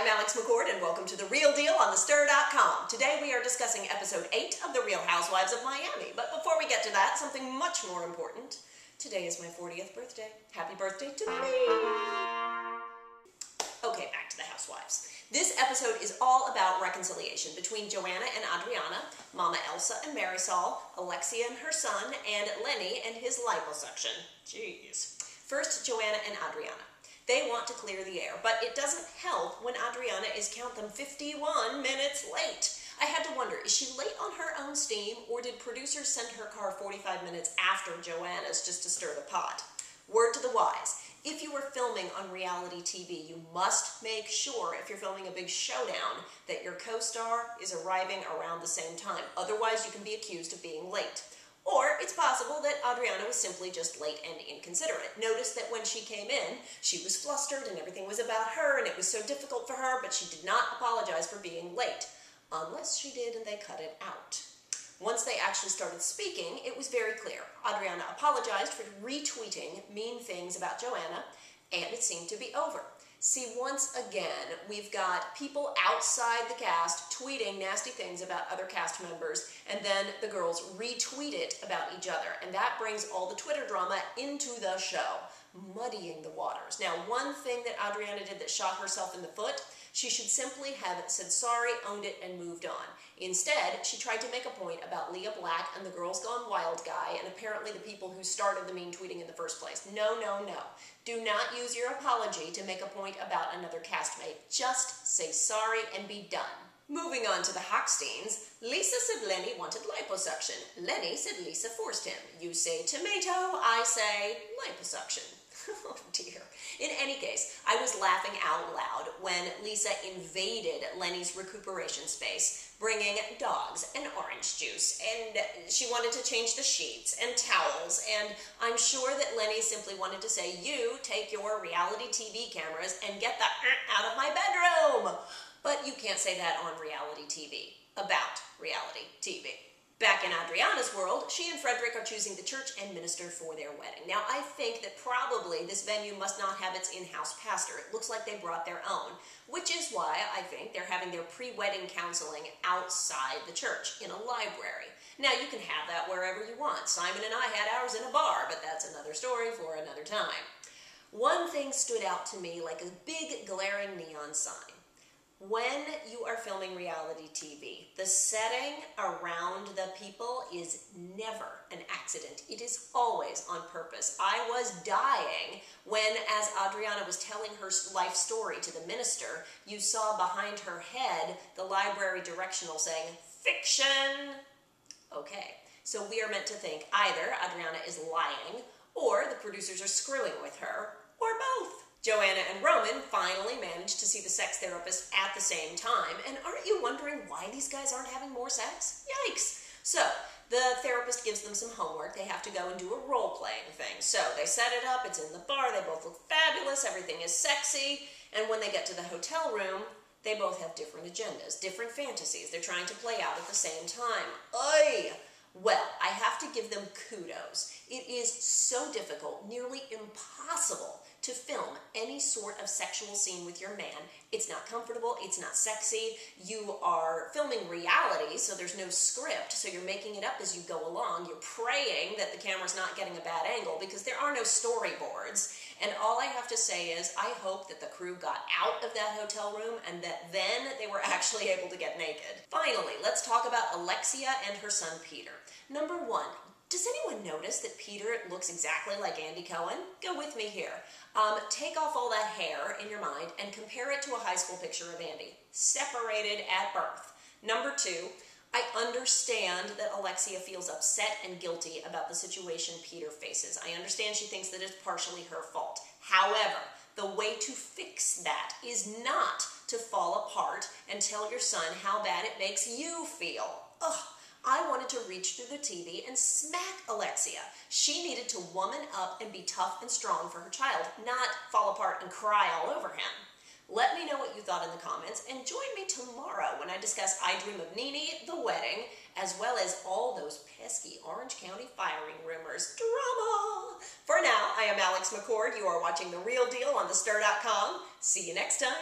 Alex McCord, and welcome to The Real Deal on thestir.com. Today we are discussing episode 8 of The Real Housewives of Miami. But before we get to that, something much more important. Today is my 40th birthday. Happy birthday to me! Okay, back to the Housewives. This episode is all about reconciliation between Joanna and Adriana, Mama Elsa and Marisol, Alexia and her son, and Lenny and his liposuction. Jeez. First, Joanna and Adriana. They want to clear the air, but it doesn't help when Adriana is, count them, 51 minutes late. I had to wonder, is she late on her own steam, or did producers send her car 45 minutes after Joanna's just to stir the pot? Word to the wise. If you are filming on reality TV, you must make sure, if you're filming a big showdown, that your co-star is arriving around the same time. Otherwise, you can be accused of being late. Or it's possible that Adriana was simply just late and inconsiderate. Notice that when she came in, she was flustered and everything was about her and it was so difficult for her, but she did not apologize for being late. Unless she did and they cut it out. Once they actually started speaking, it was very clear. Adriana apologized for retweeting mean things about Joanna, and it seemed to be over. See, once again, we've got people outside the cast tweeting nasty things about other cast members, and then the girls retweet it about each other, and that brings all the Twitter drama into the show, muddying the waters. Now, one thing that Adriana did that shot herself in the foot, she should simply have said sorry, owned it, and moved on. Instead, she tried to make a point about Leah Black and the Girls Gone Wild guy, and apparently the people who started the mean tweeting in the first place. No, no, no. Do not use your apology to make a point about another castmate. Just say sorry and be done. Moving on to the Hochsteins, Lisa said Lenny wanted liposuction. Lenny said Lisa forced him. You say tomato, I say liposuction. Oh dear. In any case, I was laughing out loud when Lisa invaded Lenny's recuperation space, bringing dogs and orange juice, and she wanted to change the sheets and towels, and I'm sure that Lenny simply wanted to say, you take your reality TV cameras and get the out of my bedroom. But you can't say that on reality TV, about reality TV. Back in Adriana's world, she and Frederic are choosing the church and minister for their wedding. Now, I think that probably this venue must not have its in-house pastor. It looks like they brought their own, which is why I think they're having their pre-wedding counseling outside the church in a library. Now, you can have that wherever you want. Simon and I had ours in a bar, but that's another story for another time. One thing stood out to me like a big glaring neon sign. When you are filming reality TV, the setting around the people is never an accident. It is always on purpose. I was dying when, as Adriana was telling her life story to the minister, you saw behind her head the library directional saying, fiction. Okay, so we are meant to think either Adriana is lying or the producers are screwing with her, or both. Joanna and Roman finally managed to see the sex therapist at the same time, and aren't you wondering why these guys aren't having more sex? Yikes! So, the therapist gives them some homework. They have to go and do a role-playing thing. So, they set it up, it's in the bar, they both look fabulous, everything is sexy, and when they get to the hotel room, they both have different agendas, different fantasies they're trying to play out at the same time. Oy! Well, I have to give them kudos. It is so difficult, nearly impossible, to film any sort of sexual scene with your man. It's not comfortable, it's not sexy, you are filming reality, so there's no script, so you're making it up as you go along, you're praying that the camera's not getting a bad angle because there are no storyboards, and all I have to say is I hope that the crew got out of that hotel room and that then they were actually able to get naked. Finally, let's talk about Alexia and her son Peter. Number one, does anyone notice that Peter looks exactly like Andy Cohen? Go with me here. Take off all that hair in your mind and compare it to a high school picture of Andy. Separated at birth. Number two, I understand that Alexia feels upset and guilty about the situation Peter faces. I understand she thinks that it's partially her fault. However, the way to fix that is not to fall apart and tell your son how bad it makes you feel. Ugh. I wanted to reach through the TV and smack Alexia. She needed to woman up and be tough and strong for her child, not fall apart and cry all over him. Let me know what you thought in the comments, and join me tomorrow when I discuss I Dream of Nene, the wedding, as well as all those pesky Orange County firing rumors. Drama! For now, I am Alex McCord. You are watching The Real Deal on thestir.com. See you next time.